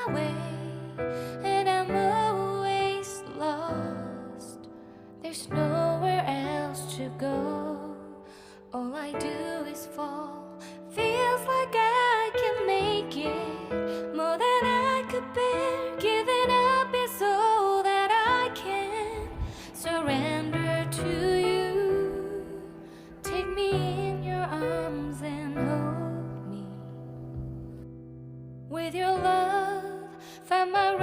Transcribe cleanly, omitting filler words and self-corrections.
my way, and I'm always lost. There's nowhere else to go. All I do is fall. Feels like I can make it more than I could bear. Giving up is all that I can surrender to you. Take me in your arms and hold me. With your love, find my